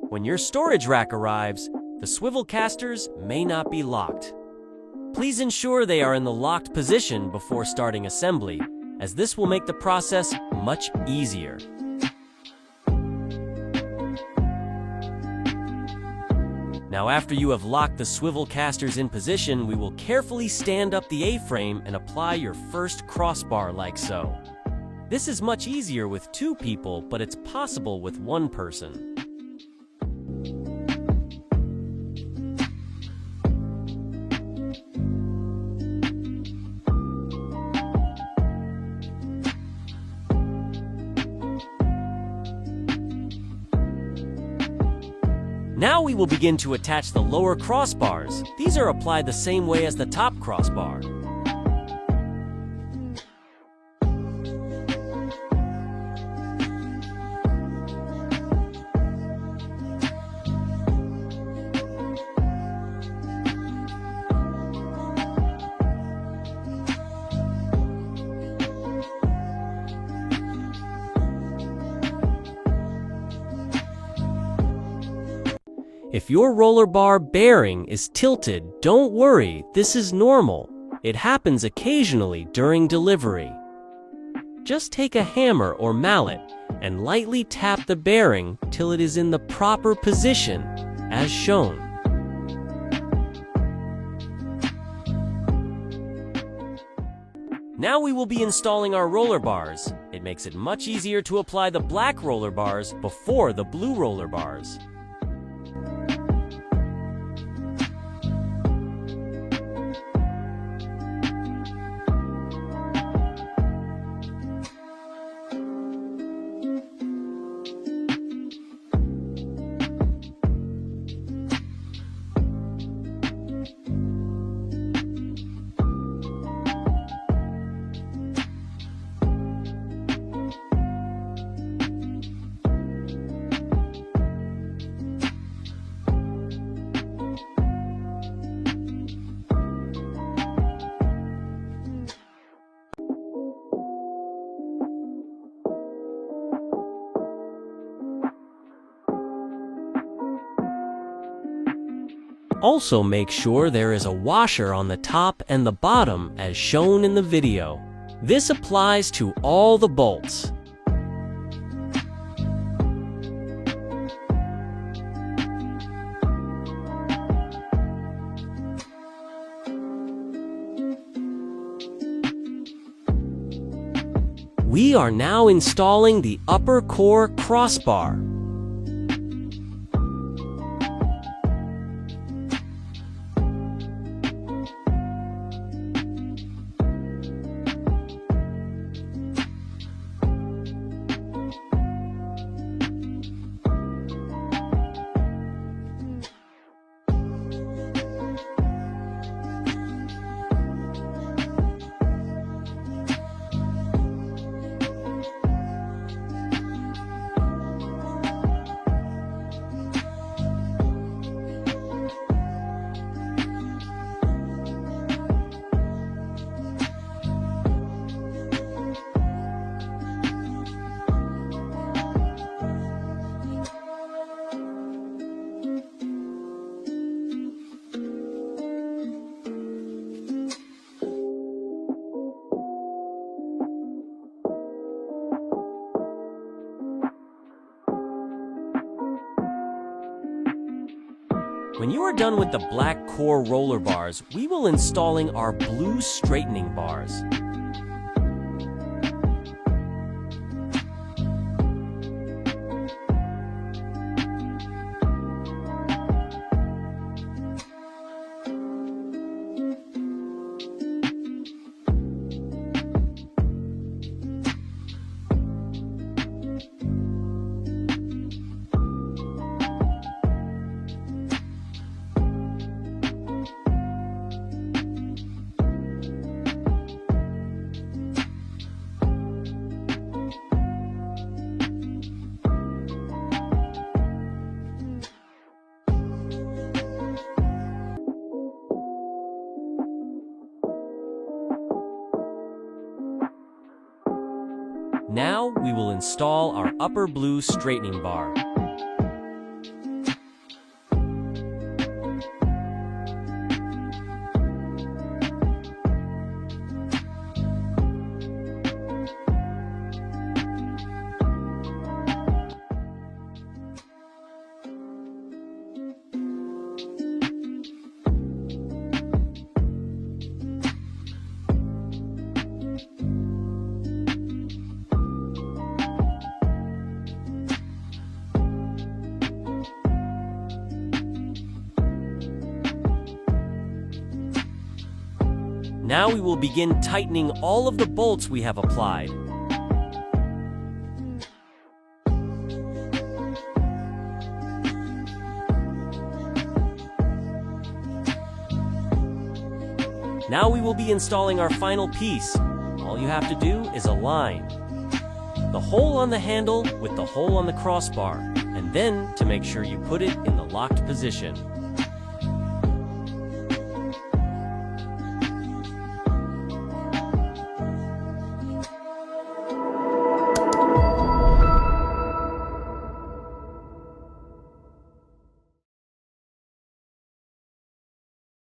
When your storage rack arrives, the swivel casters may not be locked. Please ensure they are in the locked position before starting assembly, as this will make the process much easier. Now, after you have locked the swivel casters in position, we will carefully stand up the A-frame and apply your first crossbar like so. This is much easier with 2 people, but it's possible with 1 person. Now we will begin to attach the lower crossbars. These are applied the same way as the top crossbar. If your roller bar bearing is tilted, don't worry, this is normal. It happens occasionally during delivery. Just take a hammer or mallet and lightly tap the bearing till it is in the proper position, as shown. Now we will be installing our roller bars. It makes it much easier to apply the black roller bars before the blue roller bars. Also make sure there is a washer on the top and the bottom as shown in the video. This applies to all the bolts. We are now installing the upper core crossbar. When you are done with the black core roller bars, we will installing our blue straightening bars. Now we will install our upper blue straightening bar. Now we will begin tightening all of the bolts we have applied. Now we will be installing our final piece. All you have to do is align the hole on the handle with the hole on the crossbar, and then to make sure you put it in the locked position.